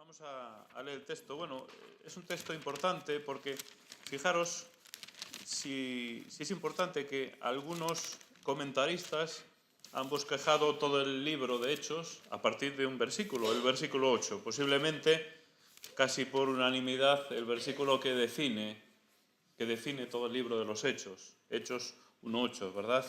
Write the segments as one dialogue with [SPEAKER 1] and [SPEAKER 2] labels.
[SPEAKER 1] Vamos a leer el texto. Bueno, es un texto importante porque, fijaros, si es importante que algunos comentaristas han bosquejado todo el libro de Hechos a partir de un versículo, el versículo 8. Posiblemente, casi por unanimidad, el versículo que define todo el libro de los Hechos. Hechos 1:8, ¿verdad?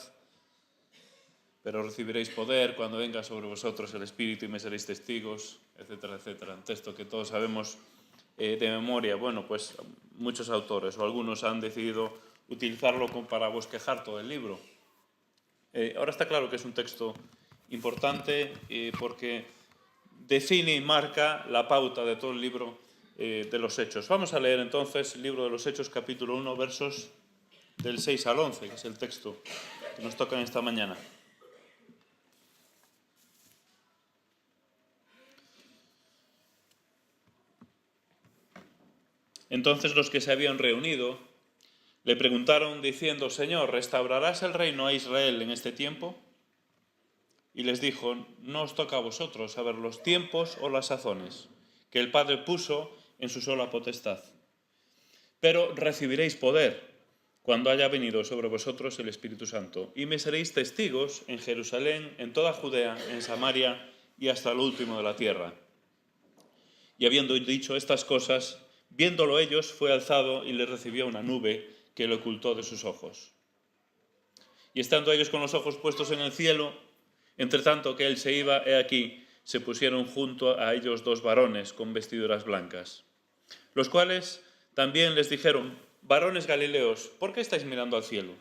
[SPEAKER 1] Pero recibiréis poder cuando venga sobre vosotros el Espíritu y me seréis testigos, etcétera, etcétera. Un texto que todos sabemos de memoria. Bueno, pues muchos autores o algunos han decidido utilizarlo para bosquejar todo el libro. Ahora está claro que es un texto importante porque define y marca la pauta de todo el libro de los Hechos. Vamos a leer entonces el libro de los Hechos, capítulo 1, versos del 6 al 11, que es el texto que nos toca en esta mañana. Entonces los que se habían reunido le preguntaron diciendo: Señor, ¿restaurarás el reino a Israel en este tiempo? Y les dijo: no os toca a vosotros saber los tiempos o las sazones que el Padre puso en su sola potestad. Pero recibiréis poder cuando haya venido sobre vosotros el Espíritu Santo, y me seréis testigos en Jerusalén, en toda Judea, en Samaria y hasta lo último de la tierra. Y habiendo dicho estas cosas, viéndolo ellos, fue alzado y le recibió una nube que lo ocultó de sus ojos. Y estando ellos con los ojos puestos en el cielo, entre tanto que él se iba, he aquí, se pusieron junto a ellos dos varones con vestiduras blancas, los cuales también les dijeron: varones galileos, ¿por qué estáis mirando al cielo?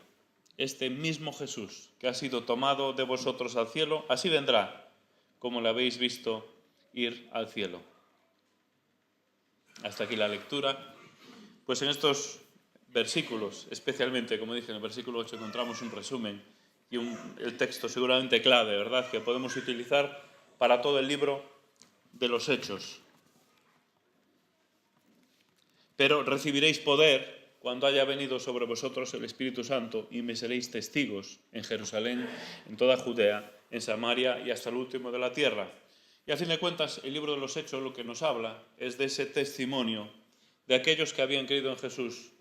[SPEAKER 1] Este mismo Jesús, que ha sido tomado de vosotros al cielo, así vendrá, como le habéis visto ir al cielo. Hasta aquí la lectura. Pues en estos versículos, especialmente, como dije, en el versículo 8 encontramos un resumen y el texto seguramente clave, ¿verdad?, que podemos utilizar para todo el libro de los Hechos. Pero recibiréis poder cuando haya venido sobre vosotros el Espíritu Santo y me seréis testigos en Jerusalén, en toda Judea, en Samaria y hasta el último de la tierra. Y a fin de cuentas, el libro de los Hechos lo que nos habla es de ese testimonio de aquellos que habían creído en Jesús,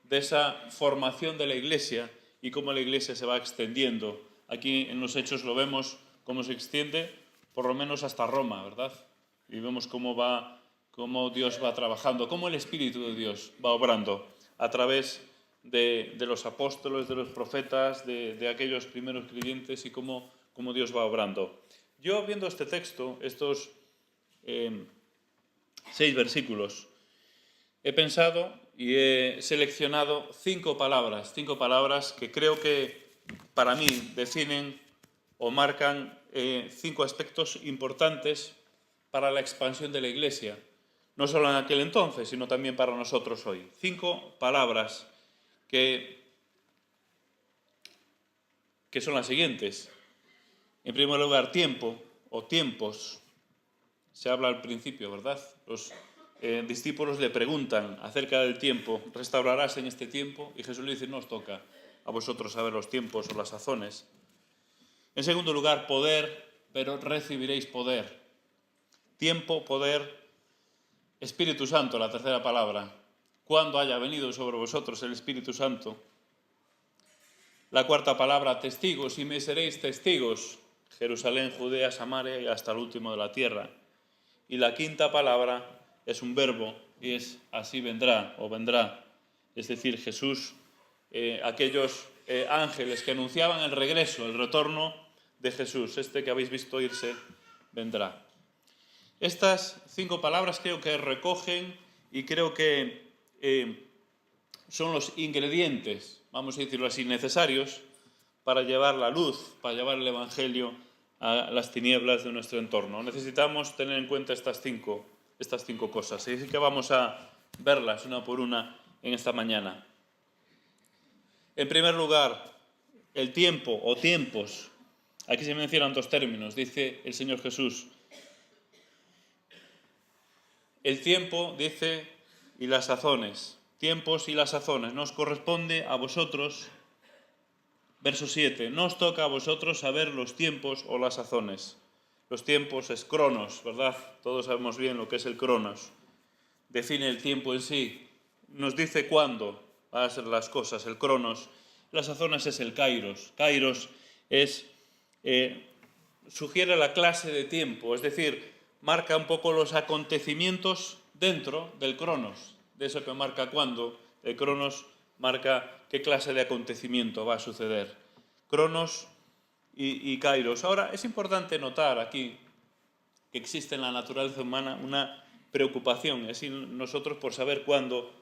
[SPEAKER 1] de esa formación de la Iglesia y cómo la Iglesia se va extendiendo. Aquí en los Hechos lo vemos cómo se extiende por lo menos hasta Roma, ¿verdad? Y vemos cómo Dios va trabajando, cómo el Espíritu de Dios va obrando a través de los apóstoles, de los profetas, de aquellos primeros creyentes y cómo Dios va obrando. Yo, viendo este texto, estos 6 versículos, he pensado y he seleccionado 5 palabras que creo que para mí definen o marcan 5 aspectos importantes para la expansión de la Iglesia, no solo en aquel entonces, sino también para nosotros hoy. 5 palabras que son las siguientes. En primer lugar, tiempo o tiempos. Se habla al principio, ¿verdad? Los discípulos le preguntan acerca del tiempo: ¿restaurarás en este tiempo? Y Jesús le dice: no os toca a vosotros saber los tiempos o las sazones. En segundo lugar, poder, pero recibiréis poder. Tiempo, poder, Espíritu Santo, la tercera palabra. Cuando haya venido sobre vosotros el Espíritu Santo. La cuarta palabra, testigos, y me seréis testigos. Jerusalén, Judea, Samaria y hasta el último de la tierra. Y la quinta palabra es un verbo y es así vendrá o vendrá. Es decir, Jesús, aquellos ángeles que anunciaban el regreso, el retorno de Jesús, este que habéis visto irse, vendrá. Estas 5 palabras creo que recogen y creo que son los ingredientes, vamos a decirlo así, necesarios para llevar la luz, para llevar el Evangelio a las tinieblas de nuestro entorno. Necesitamos tener en cuenta estas cinco cosas. Así que vamos a verlas una por una en esta mañana. En primer lugar, el tiempo o tiempos. Aquí se mencionan 2 términos, dice el Señor Jesús. El tiempo, dice, y las sazones. Tiempos y las sazones. Nos corresponde a vosotros. Verso 7. No os toca a vosotros saber los tiempos o las sazones. Los tiempos es cronos, ¿verdad? Todos sabemos bien lo que es el cronos. Define el tiempo en sí. Nos dice cuándo van a ser las cosas, el cronos. Las sazones es el kairos. Kairos es, sugiere la clase de tiempo, es decir, marca un poco los acontecimientos dentro del cronos. De eso que marca cuándo. El cronos marca qué clase de acontecimiento va a suceder. Cronos y kairos. Ahora, es importante notar aquí que existe en la naturaleza humana una preocupación, así nosotros por saber cuándo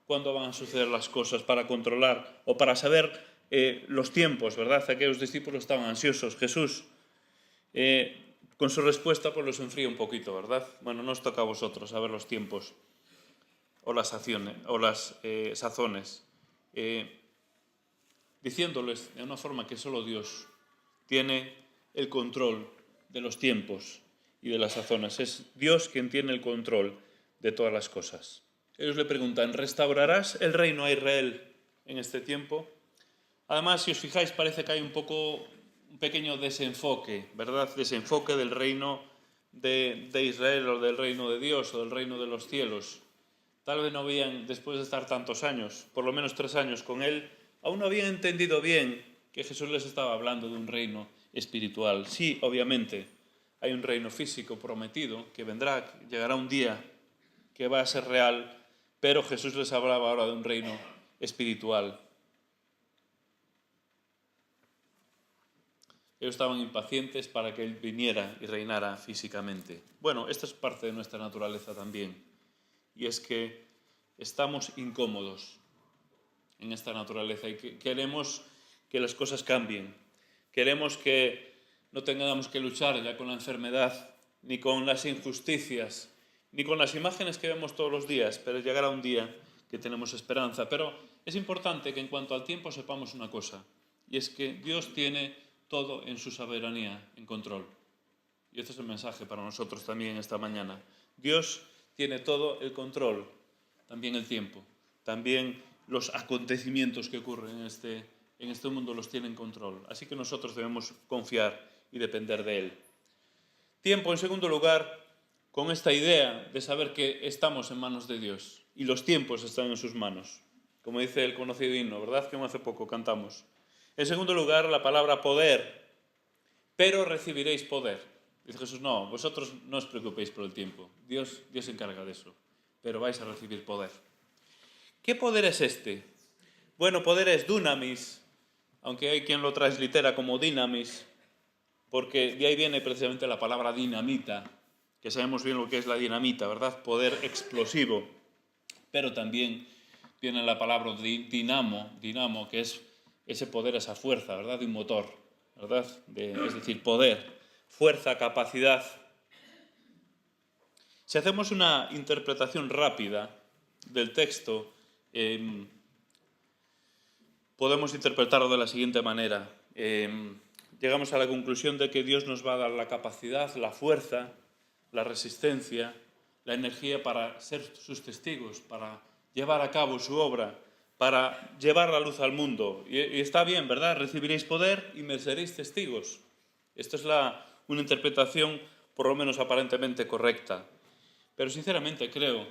[SPEAKER 1] van a suceder las cosas, para controlar o para saber los tiempos, ¿verdad? Aquellos discípulos estaban ansiosos. Jesús, con su respuesta, pues los enfría un poquito, ¿verdad? Bueno, no os toca a vosotros saber los tiempos o las sazones, diciéndoles de una forma que solo Dios tiene el control de los tiempos y de las sazones. Es Dios quien tiene el control de todas las cosas. Ellos le preguntan, ¿restaurarás el reino a Israel en este tiempo? Además, si os fijáis, parece que hay un pequeño desenfoque, ¿verdad? Desenfoque del reino de Israel o del reino de Dios o del reino de los cielos. Tal vez no habían, después de estar tantos años, por lo menos 3 años con él, aún no habían entendido bien que Jesús les estaba hablando de un reino espiritual. Sí, obviamente, hay un reino físico prometido que vendrá, llegará un día que va a ser real, pero Jesús les hablaba ahora de un reino espiritual. Ellos estaban impacientes para que Él viniera y reinara físicamente. Bueno, esta es parte de nuestra naturaleza también. Y es que estamos incómodos en esta naturaleza y que queremos que las cosas cambien. Queremos que no tengamos que luchar ya con la enfermedad, ni con las injusticias, ni con las imágenes que vemos todos los días, pero llegará un día que tenemos esperanza. Pero es importante que en cuanto al tiempo sepamos una cosa, y es que Dios tiene todo en su soberanía, en control. Y este es el mensaje para nosotros también esta mañana. Dios tiene todo el control, también el tiempo, también los acontecimientos que ocurren en este mundo los tiene en control. Así que nosotros debemos confiar y depender de Él. Tiempo, en segundo lugar, con esta idea de saber que estamos en manos de Dios y los tiempos están en sus manos. Como dice el conocido himno, ¿verdad? Que hace poco cantamos. En segundo lugar, la palabra poder. Pero recibiréis poder. Dice Jesús, no, vosotros no os preocupéis por el tiempo. Dios se encarga de eso. Pero vais a recibir poder. ¿Qué poder es este? Bueno, poder es dunamis, aunque hay quien lo translitera como dinamis, porque de ahí viene precisamente la palabra dinamita, que sabemos bien lo que es la dinamita, ¿verdad? Poder explosivo. Pero también viene la palabra dinamo, que es ese poder, esa fuerza, ¿verdad? De un motor, ¿verdad? Es decir, poder, fuerza, capacidad. Si hacemos una interpretación rápida del texto, podemos interpretarlo de la siguiente manera. Llegamos a la conclusión de que Dios nos va a dar la capacidad, la fuerza, la resistencia, la energía para ser sus testigos, para llevar a cabo su obra, para llevar la luz al mundo. Y está bien, ¿verdad? Recibiréis poder y me seréis testigos. Esta es una interpretación por lo menos aparentemente correcta. Pero sinceramente creo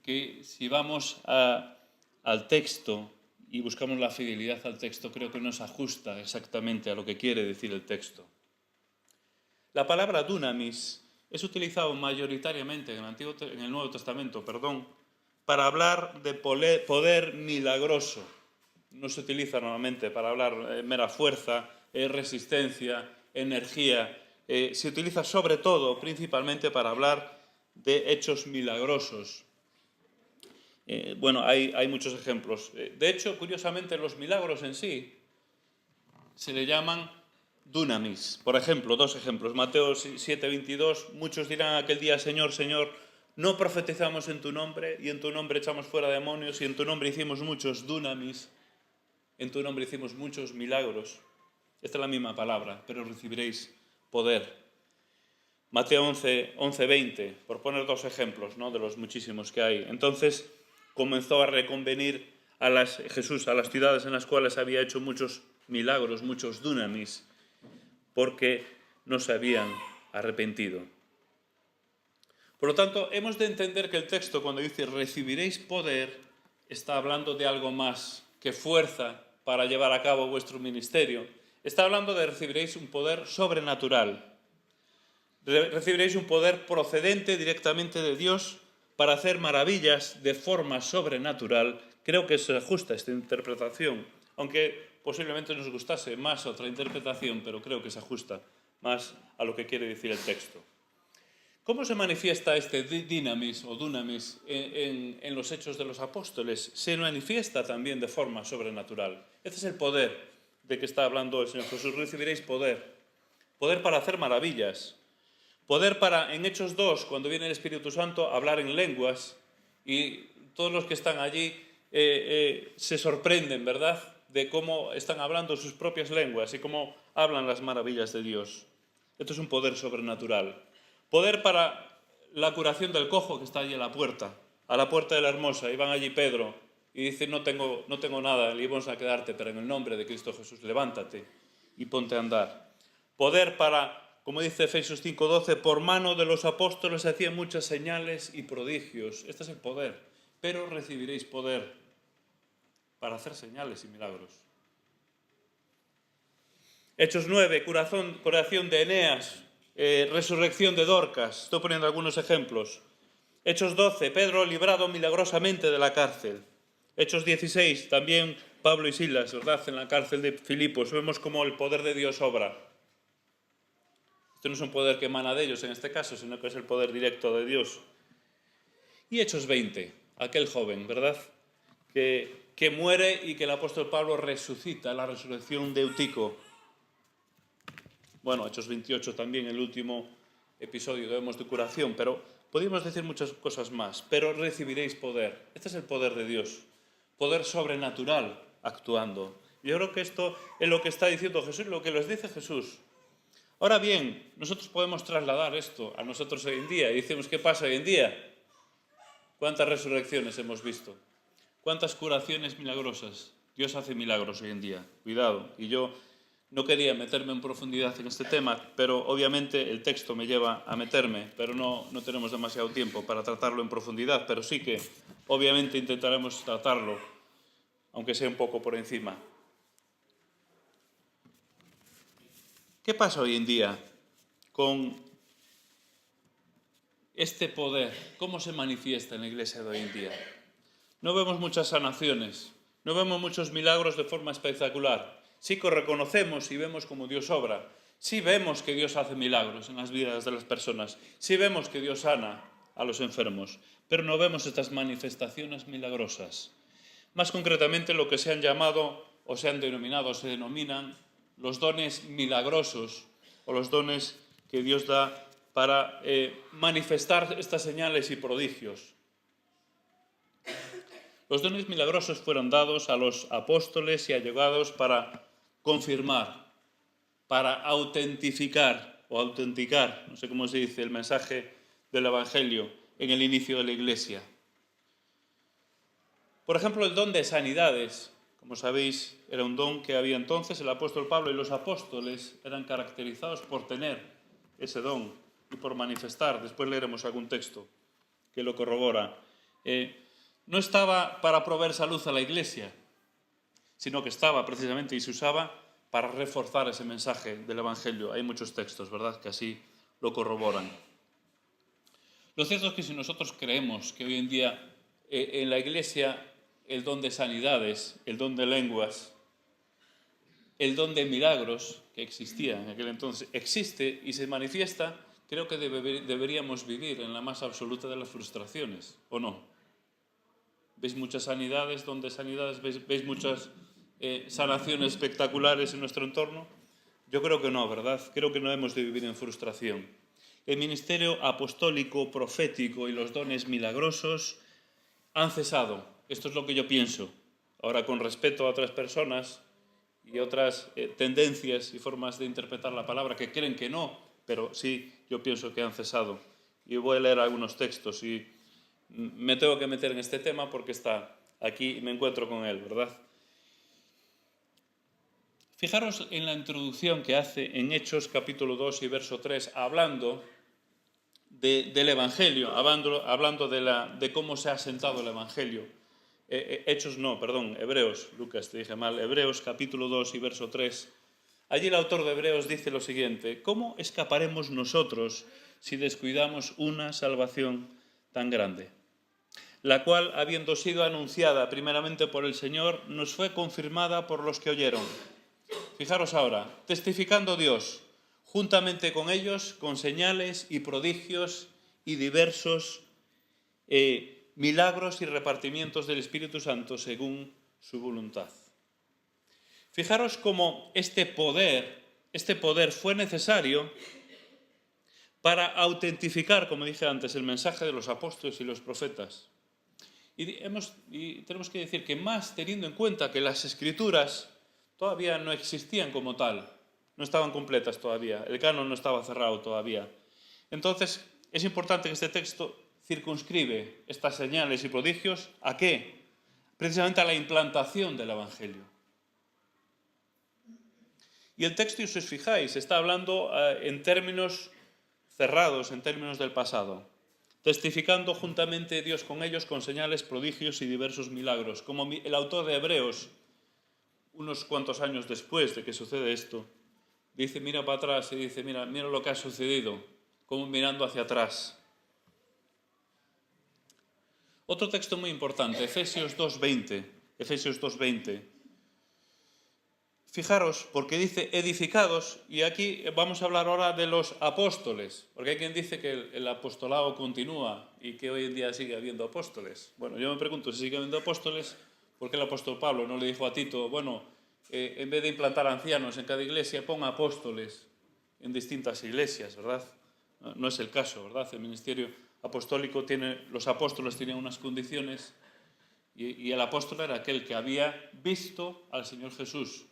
[SPEAKER 1] que si vamos al texto y buscamos la fidelidad al texto, creo que no se ajusta exactamente a lo que quiere decir el texto. La palabra dunamis es utilizado mayoritariamente en el Nuevo Testamento, para hablar de poder milagroso. No se utiliza normalmente para hablar mera fuerza, resistencia, energía. Se utiliza sobre todo, principalmente, para hablar de hechos milagrosos. Bueno, hay muchos ejemplos. De hecho, curiosamente, los milagros en sí se le llaman dunamis. Por ejemplo, 2 ejemplos. Mateo 7:22, muchos dirán aquel día, Señor, Señor, no profetizamos en tu nombre, y en tu nombre echamos fuera demonios, y en tu nombre hicimos muchos dunamis, en tu nombre hicimos muchos milagros. Esta es la misma palabra, pero recibiréis poder. Mateo 11:20, por poner 2 ejemplos, ¿no?, de los muchísimos que hay. Entonces comenzó a reconvenir Jesús a las ciudades en las cuales había hecho muchos milagros, muchos dunamis, porque no sabían arrepentido. Por lo tanto, hemos de entender que el texto, cuando dice recibiréis poder, está hablando de algo más que fuerza para llevar a cabo vuestro ministerio. Está hablando de recibiréis un poder sobrenatural. Recibiréis un poder procedente directamente de Dios para hacer maravillas de forma sobrenatural. Creo que se ajusta esta interpretación, aunque posiblemente nos gustase más otra interpretación, pero creo que se ajusta más a lo que quiere decir el texto. ¿Cómo se manifiesta este dinamis o dunamis en los Hechos de los Apóstoles? Se manifiesta también de forma sobrenatural. Este es el poder de que está hablando el Señor Jesús. Recibiréis poder. Poder para hacer maravillas. Poder para, en Hechos 2, cuando viene el Espíritu Santo, hablar en lenguas. Y todos los que están allí se sorprenden, ¿verdad?, de cómo están hablando sus propias lenguas y cómo hablan las maravillas de Dios. Esto es un poder sobrenatural. Poder para la curación del cojo que está allí a la puerta de la Hermosa. Y van allí Pedro y dice, no tengo nada, le vamos a quedarte, pero en el nombre de Cristo Jesús, levántate y ponte a andar. Poder para, como dice Efesios 5:12, por mano de los apóstoles se hacían muchas señales y prodigios. Este es el poder. Pero recibiréis poder para hacer señales y milagros. Hechos 9, curación de Eneas. Resurrección de Dorcas. Estoy poniendo algunos ejemplos. Hechos 12, Pedro librado milagrosamente de la cárcel. Hechos 16, también Pablo y Silas, ¿verdad?, en la cárcel de Filipos. Vemos cómo el poder de Dios obra. Este no es un poder que emana de ellos en este caso, sino que es el poder directo de Dios. Y Hechos 20, aquel joven, ¿verdad?, que muere y que el apóstol Pablo resucita, la resurrección de Eutico. Bueno, Hechos 28 también, el último episodio que vemos de curación, pero podríamos decir muchas cosas más. Pero recibiréis poder. Este es el poder de Dios, poder sobrenatural actuando. Yo creo que esto es lo que está diciendo Jesús, lo que les dice Jesús. Ahora bien, nosotros podemos trasladar esto a nosotros hoy en día y decimos, ¿qué pasa hoy en día? ¿Cuántas resurrecciones hemos visto? ¿Cuántas curaciones milagrosas? Dios hace milagros hoy en día. Cuidado. Y yo no quería meterme en profundidad en este tema, pero obviamente el texto me lleva a meterme, pero no tenemos demasiado tiempo para tratarlo en profundidad, pero sí que obviamente intentaremos tratarlo, aunque sea un poco por encima. ¿Qué pasa hoy en día con este poder? ¿Cómo se manifiesta en la iglesia de hoy en día? No vemos muchas sanaciones, no vemos muchos milagros de forma espectacular. Sí que reconocemos y vemos cómo Dios obra. Sí vemos que Dios hace milagros en las vidas de las personas. Sí vemos que Dios sana a los enfermos. Pero no vemos estas manifestaciones milagrosas. Más concretamente lo que se han llamado o se han denominado, se denominan los dones milagrosos o los dones que Dios da para manifestar estas señales y prodigios. Los dones milagrosos fueron dados a los apóstoles y allegados para confirmar, para autenticar, no sé cómo se dice, el mensaje del Evangelio en el inicio de la Iglesia. Por ejemplo, el don de sanidades, como sabéis, era un don que había entonces. El apóstol Pablo y los apóstoles eran caracterizados por tener ese don y por manifestar. Después leeremos algún texto que lo corrobora. No estaba para proveer salud a la Iglesia, sino que estaba precisamente y se usaba para reforzar ese mensaje del Evangelio. Hay muchos textos, ¿verdad?, que así lo corroboran. Lo cierto es que si nosotros creemos que hoy en día en la Iglesia el don de sanidades, el don de lenguas, el don de milagros que existía en aquel entonces, existe y se manifiesta, creo que deberíamos vivir en la más absoluta de las frustraciones, ¿o no? ¿Veis muchas sanidades, don de sanidades? ¿Veis muchas sanaciones espectaculares en nuestro entorno? Yo creo que no, ¿verdad? Creo que no hemos de vivir en frustración. El ministerio apostólico, profético y los dones milagrosos han cesado. Esto es lo que yo pienso. Ahora, con respeto a otras personas y otras tendencias y formas de interpretar la palabra que creen que no, pero sí, yo pienso que han cesado. Y voy a leer algunos textos y me tengo que meter en este tema porque está aquí y me encuentro con él, ¿verdad? Fijaros en la introducción que hace en Hechos capítulo 2 y verso 3, hablando del Evangelio, hablando de cómo se ha asentado el Evangelio. Hebreos, Lucas, te dije mal, Hebreos capítulo 2 y verso 3. Allí el autor de Hebreos dice lo siguiente: ¿cómo escaparemos nosotros si descuidamos una salvación tan grande? La cual, habiendo sido anunciada primeramente por el Señor, nos fue confirmada por los que oyeron. Fijaros ahora, testificando Dios, juntamente con ellos, con señales y prodigios y diversos milagros y repartimientos del Espíritu Santo según su voluntad. Fijaros cómo este poder fue necesario para autentificar, como dije antes, el mensaje de los apóstoles y los profetas. Y tenemos que decir que más teniendo en cuenta que las Escrituras todavía no existían como tal, no estaban completas todavía, el canon no estaba cerrado todavía. Entonces, es importante que este texto circunscribe estas señales y prodigios ¿a qué? Precisamente a la implantación del Evangelio. Y el texto, si os fijáis, está hablando en términos cerrados, en términos del pasado, testificando juntamente Dios con ellos con señales, prodigios y diversos milagros. Como el autor de Hebreos, unos cuantos años después de que sucede esto, dice, mira para atrás y dice, mira lo que ha sucedido, como mirando hacia atrás. Otro texto muy importante, Efesios 2:20. Fijaros, porque dice edificados, y aquí vamos a hablar ahora de los apóstoles, porque hay quien dice que el apostolado continúa y que hoy en día sigue habiendo apóstoles. Bueno, yo me pregunto, si sigue habiendo apóstoles, ¿por qué el apóstol Pablo no le dijo a Tito, bueno, en vez de implantar ancianos en cada iglesia, ponga apóstoles en distintas iglesias, ¿verdad? No es el caso, ¿verdad? El ministerio apostólico los apóstoles tienen unas condiciones y el apóstol era aquel que había visto al Señor Jesús.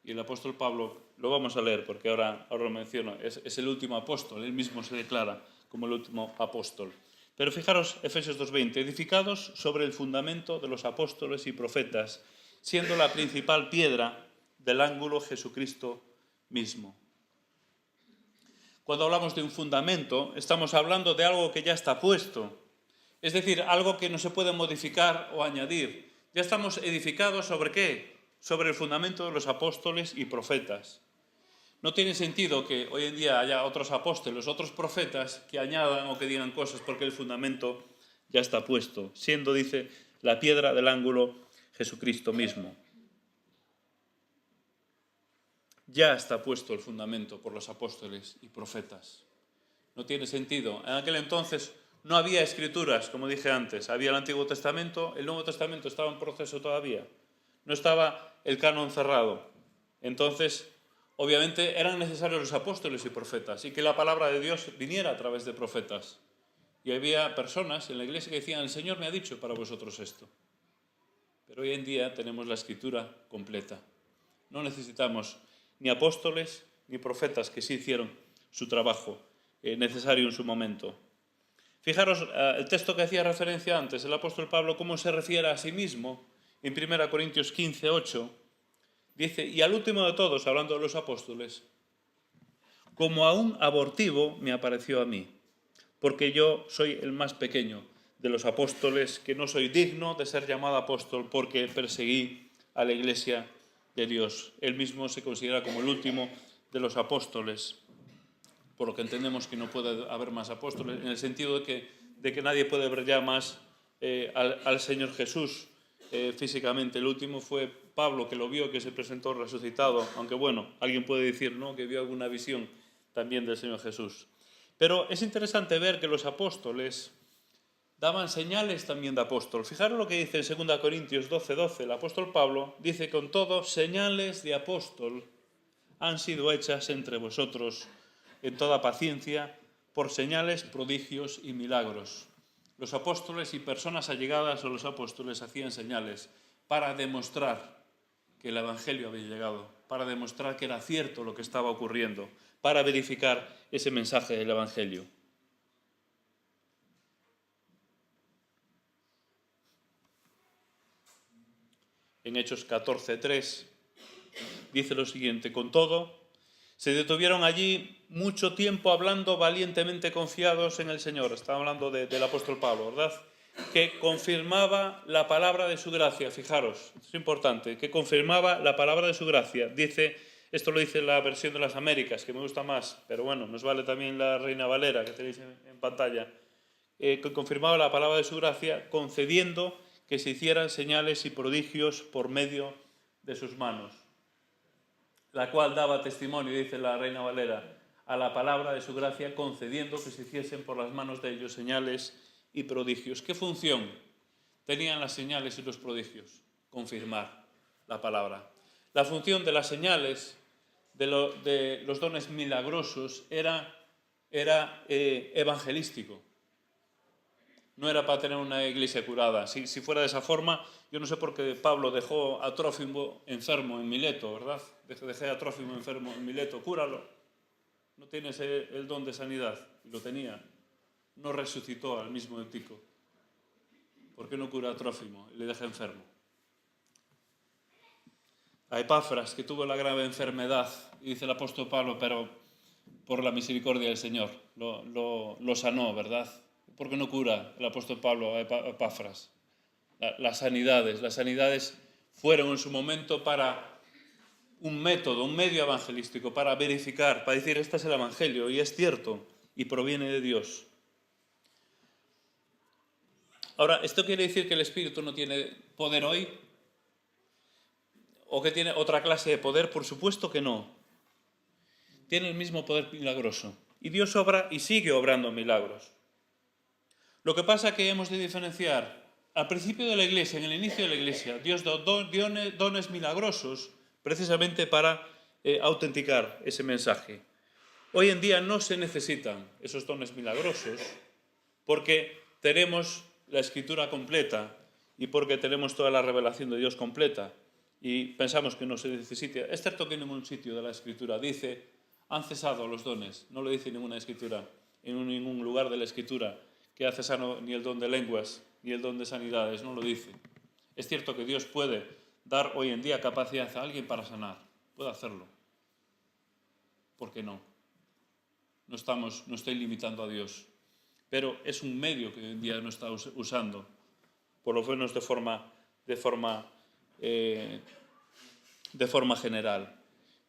[SPEAKER 1] Y el apóstol Pablo, lo vamos a leer porque ahora lo menciono, es el último apóstol, él mismo se declara como el último apóstol. Pero fijaros, Efesios 2:20, edificados sobre el fundamento de los apóstoles y profetas, siendo la principal piedra del ángulo Jesucristo mismo. Cuando hablamos de un fundamento, estamos hablando de algo que ya está puesto, es decir, algo que no se puede modificar o añadir. Ya estamos edificados ¿sobre qué? Sobre el fundamento de los apóstoles y profetas. No tiene sentido que hoy en día haya otros apóstoles, otros profetas que añadan o que digan cosas porque el fundamento ya está puesto, siendo, dice, la piedra del ángulo Jesucristo mismo. Ya está puesto el fundamento por los apóstoles y profetas. No tiene sentido. En aquel entonces no había escrituras, como dije antes. Había el Antiguo Testamento, el Nuevo Testamento estaba en proceso todavía. No estaba el canon cerrado. Entonces, obviamente, eran necesarios los apóstoles y profetas y que la palabra de Dios viniera a través de profetas. Y había personas en la iglesia que decían, el Señor me ha dicho para vosotros esto. Pero hoy en día tenemos la escritura completa. No necesitamos ni apóstoles ni profetas que sí hicieron su trabajo necesario en su momento. Fijaros el texto que hacía referencia antes, el apóstol Pablo, cómo se refiere a sí mismo en 1 Corintios 15:8. Dice, y al último de todos, hablando de los apóstoles, como a un abortivo me apareció a mí, porque yo soy el más pequeño de los apóstoles, que no soy digno de ser llamado apóstol porque perseguí a la iglesia de Dios. Él mismo se considera como el último de los apóstoles, por lo que entendemos que no puede haber más apóstoles, en el sentido de que nadie puede ver ya más al Señor Jesús físicamente. El último fue Pablo, que lo vio, que se presentó resucitado, aunque bueno, alguien puede decir, ¿no?, que vio alguna visión también del Señor Jesús. Pero es interesante ver que los apóstoles daban señales también de apóstol. Fijaros lo que dice en 2 Corintios 12:12. El apóstol Pablo dice, con todo, señales de apóstol han sido hechas entre vosotros en toda paciencia, por señales, prodigios y milagros. Los apóstoles y personas allegadas a los apóstoles hacían señales para demostrar que el Evangelio había llegado, para demostrar que era cierto lo que estaba ocurriendo, para verificar ese mensaje del Evangelio. En Hechos 14:3 dice lo siguiente: con todo, se detuvieron allí mucho tiempo hablando valientemente confiados en el Señor. Estaba hablando del apóstol Pablo, ¿verdad? Que confirmaba la palabra de su gracia. Fijaros, es importante, que confirmaba la palabra de su gracia. Dice, esto lo dice la versión de las Américas, que me gusta más, pero bueno, nos vale también la Reina Valera, que tenéis en pantalla, que confirmaba la palabra de su gracia, concediendo que se hicieran señales y prodigios por medio de sus manos, la cual daba testimonio, dice la Reina Valera, a la palabra de su gracia, concediendo que se hiciesen por las manos de ellos señales y prodigios. ¿Qué función tenían las señales y los prodigios? Confirmar la palabra. La función de las señales, de los dones milagrosos, era evangelístico. No era para tener una iglesia curada. Si fuera de esa forma, yo no sé por qué Pablo dejó a Trófimo enfermo en Mileto, ¿verdad? Dejé a Trófimo enfermo en Mileto, cúralo. No tienes el don de sanidad, y lo tenía. No resucitó al mismo Eutico. ¿Por qué no cura a Trófimo y le deja enfermo? A Epafras, que tuvo la grave enfermedad, y dice el apóstol Pablo, pero por la misericordia del Señor lo sanó, ¿verdad? ¿Por qué no cura el apóstol Pablo a Epafras? Las sanidades fueron en su momento para un método, un medio evangelístico, para verificar, para decir, este es el evangelio, y es cierto, y proviene de Dios. Ahora, ¿esto quiere decir que el Espíritu no tiene poder hoy? ¿O que tiene otra clase de poder? Por supuesto que no. Tiene el mismo poder milagroso. Y Dios obra y sigue obrando milagros. Lo que pasa es que hemos de diferenciar. Al principio de la Iglesia, en el inicio de la Iglesia, Dios dio dones milagrosos precisamente para autenticar ese mensaje. Hoy en día no se necesitan esos dones milagrosos porque tenemos la Escritura completa y porque tenemos toda la revelación de Dios completa y pensamos que no se necesita. Es cierto que en ningún sitio de la Escritura dice han cesado los dones, no lo dice ninguna Escritura, en ningún lugar de la Escritura que ha cesado ni el don de lenguas ni el don de sanidades, no lo dice. Es cierto que Dios puede dar hoy en día capacidad a alguien para sanar, puede hacerlo. ¿Por qué no? No estoy limitando a Dios, pero es un medio que hoy en día no está usando, por lo menos de forma general.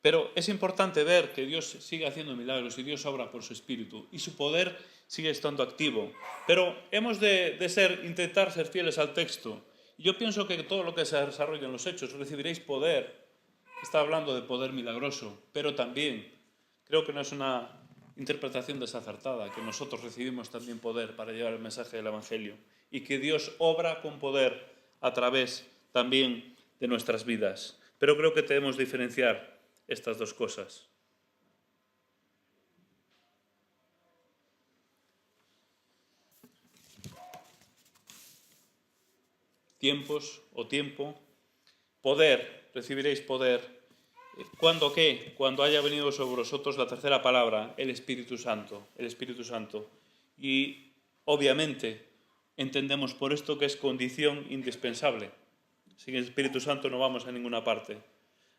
[SPEAKER 1] Pero es importante ver que Dios sigue haciendo milagros y Dios obra por su Espíritu y su poder sigue estando activo. Pero hemos de intentar ser fieles al texto. Yo pienso que todo lo que se desarrolla en los Hechos, recibiréis poder. Está hablando de poder milagroso, pero también creo que no es una interpretación desacertada, que nosotros recibimos también poder para llevar el mensaje del Evangelio y que Dios obra con poder a través también de nuestras vidas. Pero creo que debemos diferenciar estas dos cosas. Tiempos o tiempo, poder, recibiréis poder. ¿Cuándo qué? Cuando haya venido sobre vosotros la tercera palabra, el Espíritu Santo. El Espíritu Santo. Y obviamente entendemos por esto que es condición indispensable. Sin el Espíritu Santo no vamos a ninguna parte.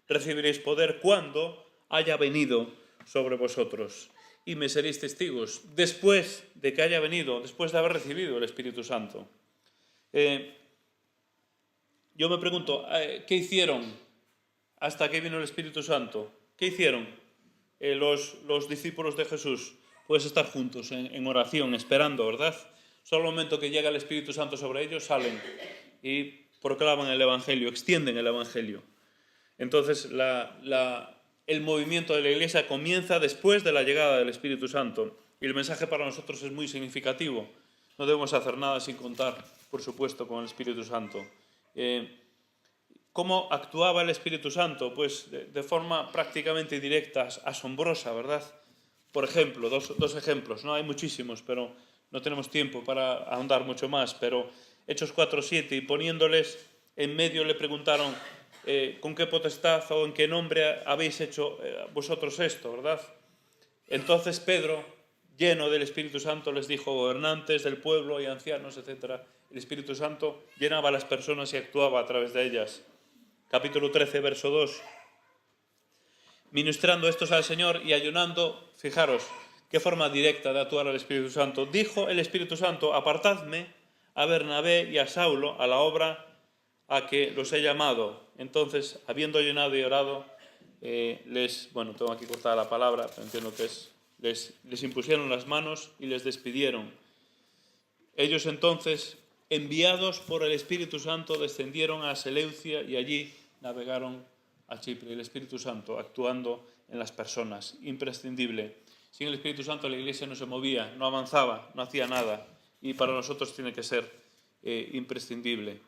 [SPEAKER 1] Recibiréis poder cuando haya venido sobre vosotros y me seréis testigos después de que haya venido, después de haber recibido el Espíritu Santo. Yo me pregunto, ¿qué hicieron hasta que vino el Espíritu Santo? ¿Qué hicieron los discípulos de Jesús? Pues estar juntos en oración, esperando, ¿verdad? Solo el momento que llega el Espíritu Santo sobre ellos, salen y proclaman el Evangelio, extienden el Evangelio. Entonces, el movimiento de la Iglesia comienza después de la llegada del Espíritu Santo. Y el mensaje para nosotros es muy significativo. No debemos hacer nada sin contar, por supuesto, con el Espíritu Santo. ¿Cómo actuaba el Espíritu Santo? Pues de forma prácticamente directa, asombrosa, ¿verdad? Por ejemplo, dos ejemplos. No hay muchísimos, pero no tenemos tiempo para ahondar mucho más. Pero Hechos 4:7, y poniéndoles en medio le preguntaron ¿con qué potestad o en qué nombre habéis hecho vosotros esto, verdad? Entonces Pedro, lleno del Espíritu Santo, les dijo, gobernantes del pueblo y ancianos, etc. El Espíritu Santo llenaba a las personas y actuaba a través de ellas. Capítulo 13, verso 2. ministrando estos al Señor y ayunando, fijaros, qué forma directa de actuar al Espíritu Santo. Dijo el Espíritu Santo: apartadme a Bernabé y a Saulo a la obra a que los he llamado. Entonces, habiendo ayunado y orado, tengo aquí cortada la palabra, pero entiendo que es, les impusieron las manos y les despidieron. Ellos entonces, enviados por el Espíritu Santo, descendieron a Seleucia y allí navegaron a Chipre. El Espíritu Santo actuando en las personas, imprescindible. Sin el Espíritu Santo la Iglesia no se movía, no avanzaba, no hacía nada. Y para nosotros tiene que ser imprescindible.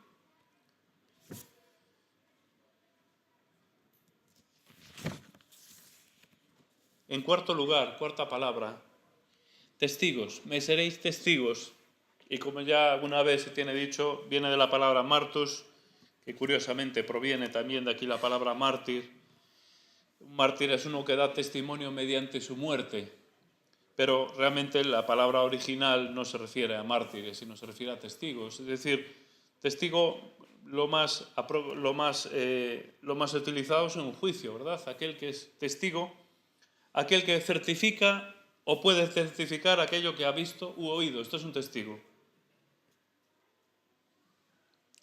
[SPEAKER 1] En cuarto lugar, cuarta palabra, testigos. Me seréis testigos. Y como ya alguna vez se tiene dicho, viene de la palabra martus, que curiosamente proviene también de aquí la palabra mártir. Un mártir es uno que da testimonio mediante su muerte, pero realmente la palabra original no se refiere a mártires, sino se refiere a testigos. Es decir, testigo lo más utilizado es en un juicio, ¿verdad? Aquel que es testigo, aquel que certifica o puede certificar aquello que ha visto u oído. Esto es un testigo.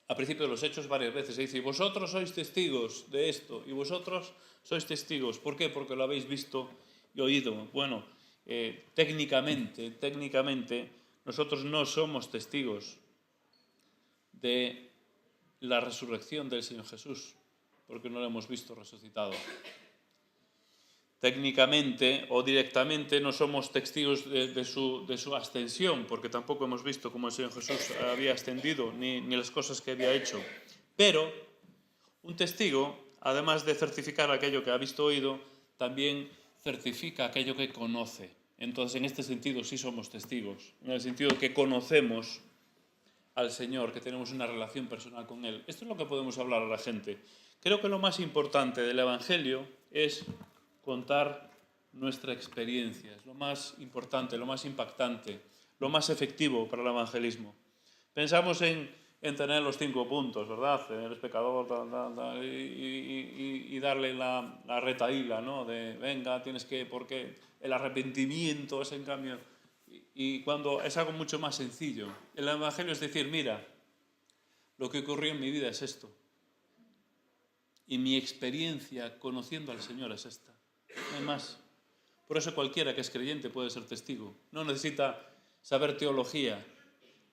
[SPEAKER 1] A principio de los Hechos varias veces se dice: vosotros sois testigos de esto, y vosotros sois testigos. ¿Por qué? Porque lo habéis visto y oído. Bueno, técnicamente, nosotros no somos testigos de la resurrección del Señor Jesús, porque no lo hemos visto resucitado. Técnicamente o directamente no somos testigos de su ascensión, porque tampoco hemos visto cómo el Señor Jesús había ascendido, ni las cosas que había hecho. Pero un testigo, además de certificar aquello que ha visto o oído, también certifica aquello que conoce. Entonces, en este sentido sí somos testigos, en el sentido de que conocemos al Señor, que tenemos una relación personal con Él. Esto es lo que podemos hablar a la gente. Creo que lo más importante del Evangelio es contar nuestra experiencia. Es lo más importante, lo más impactante, lo más efectivo para el evangelismo. Pensamos en tener los 5 puntos, ¿verdad? Eres pecador, y darle la retahíla, ¿no? De venga, tienes que, porque el arrepentimiento es en cambio. Y cuando es algo mucho más sencillo. El evangelio es decir: mira, lo que ocurrió en mi vida es esto. Y mi experiencia conociendo al Señor es esta. No hay más. Por eso cualquiera que es creyente puede ser testigo. No necesita saber teología.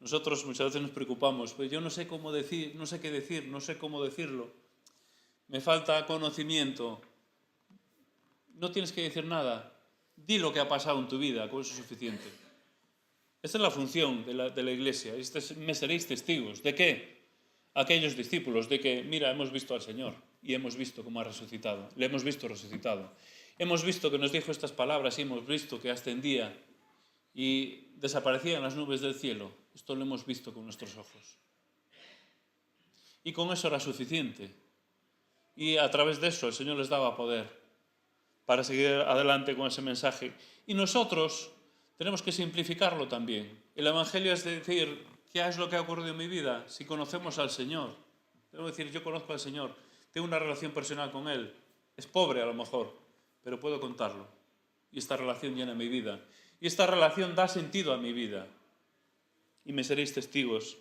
[SPEAKER 1] Nosotros muchas veces nos preocupamos, pues yo no sé cómo decir, no sé qué decir, no sé cómo decirlo. Me falta conocimiento. No tienes que decir nada. Di lo que ha pasado en tu vida, con eso es suficiente. Esta es la función de la Iglesia. Me seréis testigos. ¿De qué? Aquellos discípulos, de que, mira, hemos visto al Señor y hemos visto cómo ha resucitado. Le hemos visto resucitado. Hemos visto que nos dijo estas palabras y hemos visto que ascendía y desaparecía en las nubes del cielo. Esto lo hemos visto con nuestros ojos. Y con eso era suficiente. Y a través de eso el Señor les daba poder para seguir adelante con ese mensaje. Y nosotros tenemos que simplificarlo también. El Evangelio es decir: ¿qué es lo que ha ocurrido en mi vida? Si conocemos al Señor. Tengo que decir: yo conozco al Señor, tengo una relación personal con Él. Es pobre a lo mejor, pero puedo contarlo. Y esta relación llena mi vida. Y esta relación da sentido a mi vida. Y me seréis testigos,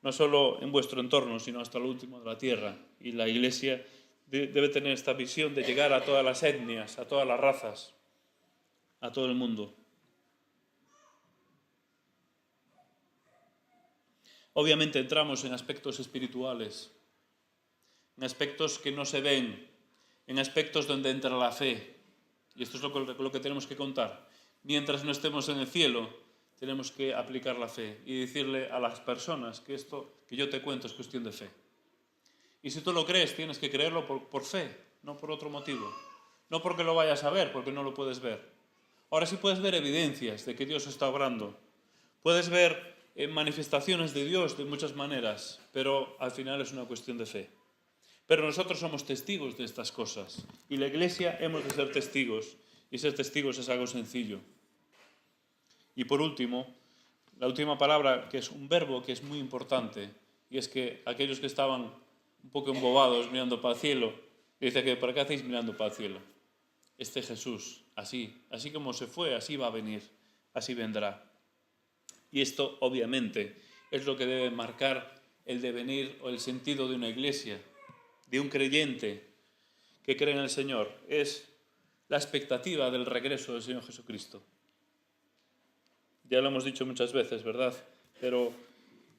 [SPEAKER 1] no solo en vuestro entorno, sino hasta lo último de la tierra. Y la Iglesia debe tener esta visión de llegar a todas las etnias, a todas las razas, a todo el mundo. Obviamente entramos en aspectos espirituales, en aspectos que no se ven, en aspectos donde entra la fe. Y esto es lo que tenemos que contar. Mientras no estemos en el cielo, tenemos que aplicar la fe y decirle a las personas que esto que yo te cuento es cuestión de fe. Y si tú lo crees, tienes que creerlo por fe, no por otro motivo. No porque lo vayas a ver, porque no lo puedes ver. Ahora sí puedes ver evidencias de que Dios está obrando. Puedes ver manifestaciones de Dios de muchas maneras, pero al final es una cuestión de fe. Pero nosotros somos testigos de estas cosas y la Iglesia hemos de ser testigos, y ser testigos es algo sencillo. Y por último, la última palabra, que es un verbo que es muy importante, y es que aquellos que estaban un poco embobados mirando para el cielo, dice que ¿para qué hacéis mirando para el cielo? este Jesús, así como se fue, así va a venir, así vendrá. Y esto, obviamente, es lo que debe marcar el devenir o el sentido de una iglesia, de un creyente que cree en el Señor. Es la expectativa del regreso del Señor Jesucristo. Ya lo hemos dicho muchas veces, ¿verdad? Pero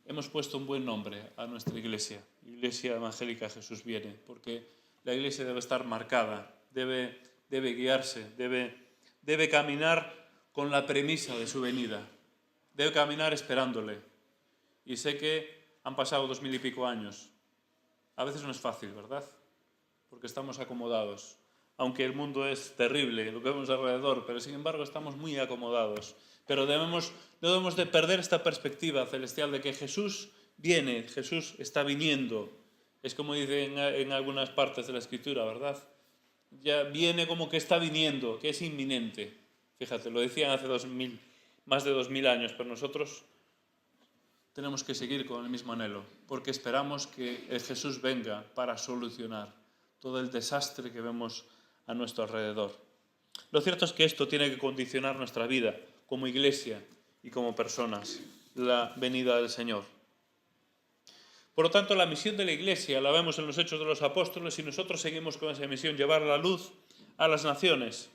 [SPEAKER 1] hemos puesto un buen nombre a nuestra iglesia, Iglesia Evangélica Jesús Viene, porque la iglesia debe estar marcada, debe guiarse, debe caminar con la premisa de su venida, debe caminar esperándole. Y sé que han pasado 2000 y pico años. A veces no es fácil, ¿verdad? Porque estamos acomodados. Aunque el mundo es terrible, lo que vemos alrededor, pero sin embargo estamos muy acomodados. Pero debemos de perder esta perspectiva celestial de que Jesús viene, Jesús está viniendo. Es como dice en algunas partes de la Escritura, ¿verdad? Ya viene como que está viniendo, que es inminente. Fíjate, lo decían hace más de 2000 años, pero nosotros tenemos que seguir con el mismo anhelo, porque esperamos que el Jesús venga para solucionar todo el desastre que vemos a nuestro alrededor. Lo cierto es que esto tiene que condicionar nuestra vida como iglesia y como personas, la venida del Señor. Por lo tanto, la misión de la iglesia la vemos en los Hechos de los Apóstoles y nosotros seguimos con esa misión, llevar la luz a las naciones.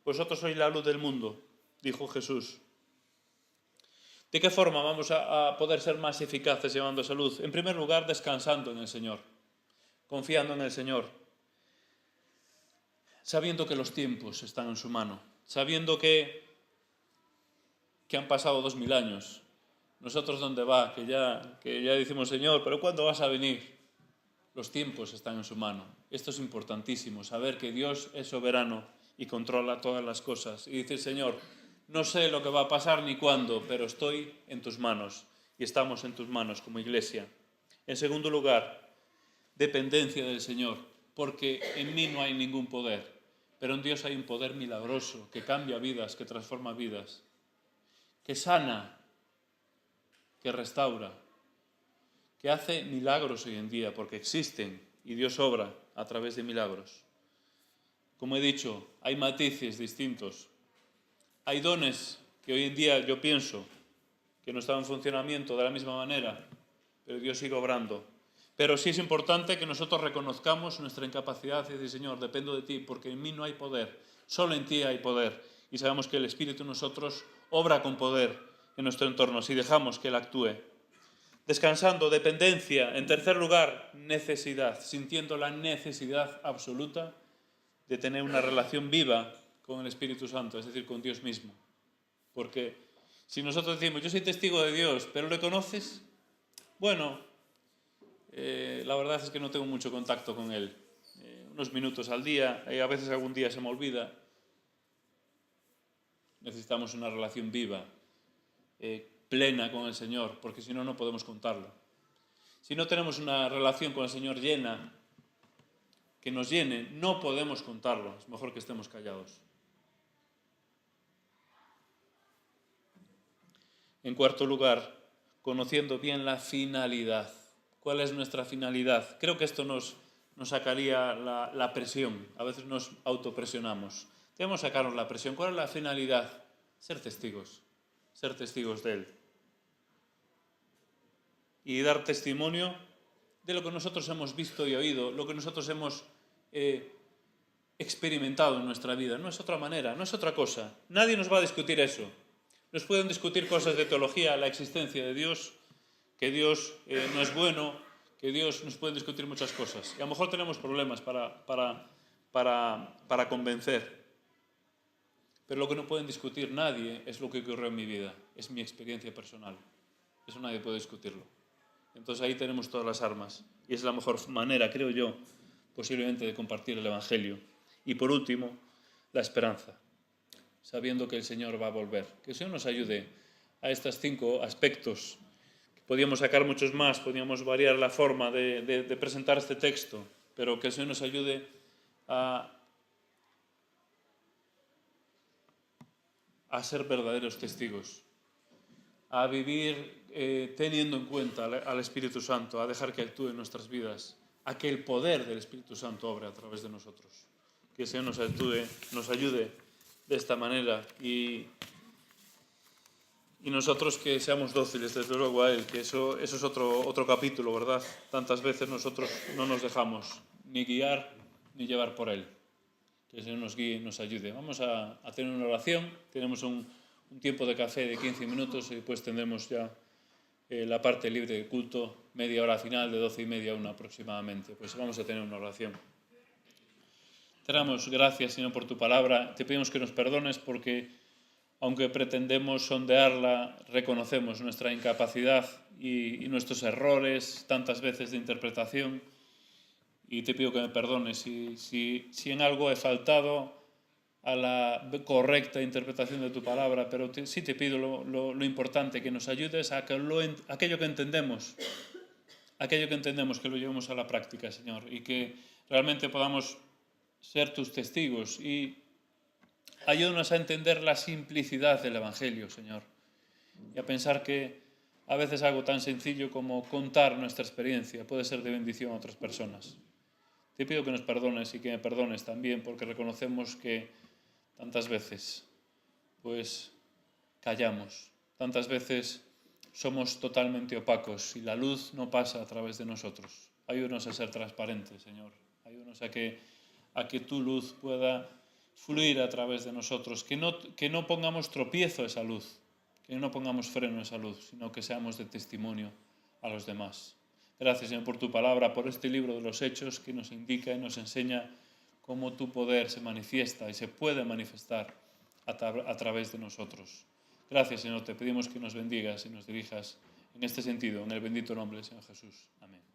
[SPEAKER 1] Vosotros sois la luz del mundo, dijo Jesús. ¿De qué forma vamos a poder ser más eficaces llevando esa luz? En primer lugar, descansando en el Señor, confiando en el Señor, sabiendo que los tiempos están en su mano, sabiendo que han pasado 2000 años. Nosotros, ¿dónde va? Que ya decimos, Señor, ¿pero cuándo vas a venir? Los tiempos están en su mano. Esto es importantísimo, saber que Dios es soberano y controla todas las cosas. Y decir, Señor, no sé lo que va a pasar ni cuándo, pero estoy en tus manos y estamos en tus manos como iglesia. En segundo lugar, dependencia del Señor, porque en mí no hay ningún poder, pero en Dios hay un poder milagroso que cambia vidas, que transforma vidas, que sana, que restaura, que hace milagros hoy en día, porque existen y Dios obra a través de milagros. Como he dicho, hay matices distintos. Hay dones que hoy en día yo pienso que no están en funcionamiento de la misma manera, pero Dios sigue obrando. Pero sí es importante que nosotros reconozcamos nuestra incapacidad y decir, Señor, dependo de ti, porque en mí no hay poder, solo en ti hay poder. Y sabemos que el Espíritu en nosotros obra con poder en nuestro entorno, si dejamos que Él actúe. Descansando, dependencia. En tercer lugar, necesidad, sintiendo la necesidad absoluta de tener una relación viva con el Espíritu Santo, es decir, con Dios mismo. Porque si nosotros decimos, yo soy testigo de Dios, pero ¿le conoces? Bueno, la verdad es que no tengo mucho contacto con Él. Unos minutos al día, a veces algún día se me olvida. Necesitamos una relación viva, plena con el Señor, porque si no, no podemos contarlo. Si no tenemos una relación con el Señor llena, que nos llene, no podemos contarlo. Es mejor que estemos callados. En cuarto lugar, conociendo bien la finalidad. ¿Cuál es nuestra finalidad? Creo que esto nos sacaría la presión. A veces nos autopresionamos. Debemos sacarnos la presión. ¿Cuál es la finalidad? Ser testigos de Él. Y dar testimonio de lo que nosotros hemos visto y oído, lo que nosotros hemos experimentado en nuestra vida. No es otra manera, no es otra cosa. Nadie nos va a discutir eso. Nos pueden discutir cosas de teología, la existencia de Dios, que Dios no es bueno, que Dios nos pueden discutir muchas cosas. Y a lo mejor tenemos problemas para convencer. Pero lo que no pueden discutir nadie es lo que ocurrió en mi vida. Es mi experiencia personal. Eso nadie puede discutirlo. Entonces ahí tenemos todas las armas. Y es la mejor manera, creo yo, posiblemente de compartir el Evangelio. Y por último, la esperanza. Sabiendo que el Señor va a volver. Que el Señor nos ayude a estos 5 aspectos. Podríamos sacar muchos más, podríamos variar la forma de presentar este texto, pero que el Señor nos ayude a ser verdaderos testigos, a vivir teniendo en cuenta al Espíritu Santo, a dejar que actúe en nuestras vidas, a que el poder del Espíritu Santo obre a través de nosotros. que el Señor nos ayude de esta manera y nosotros que seamos dóciles, desde luego, a Él, que eso es otro capítulo, ¿verdad? Tantas veces nosotros no nos dejamos ni guiar ni llevar por Él. Que el Señor nos guíe y nos ayude. Vamos a tener una oración. Tenemos un tiempo de café de 15 minutos y después tendremos ya la parte libre de culto, media hora final, de 12:30 a 1 aproximadamente. Pues vamos a tener una oración. Te damos gracias, Señor, por tu palabra. Te pedimos que nos perdones porque, aunque pretendemos sondearla, reconocemos nuestra incapacidad y nuestros errores tantas veces de interpretación. Y te pido que me perdones si en algo he faltado a la correcta interpretación de tu palabra, pero sí te pido lo importante, que nos ayudes a que aquello que entendemos, que lo llevemos a la práctica, Señor, y que realmente podamos ser tus testigos. Y ayúdanos a entender la simplicidad del Evangelio, Señor, y a pensar que a veces algo tan sencillo como contar nuestra experiencia puede ser de bendición a otras personas. Te pido que nos perdones y que me perdones también, porque reconocemos que tantas veces pues callamos, tantas veces somos totalmente opacos y la luz no pasa a través de nosotros. Ayúdanos a ser transparentes, Señor. Ayúdanos a que tu luz pueda fluir a través de nosotros, que no pongamos tropiezo a esa luz, que no pongamos freno a esa luz, sino que seamos de testimonio a los demás. Gracias, Señor, por tu palabra, por este libro de los Hechos que nos indica y nos enseña cómo tu poder se manifiesta y se puede manifestar a través de nosotros. Gracias, Señor, te pedimos que nos bendigas y nos dirijas en este sentido, en el bendito nombre del Señor Jesús. Amén.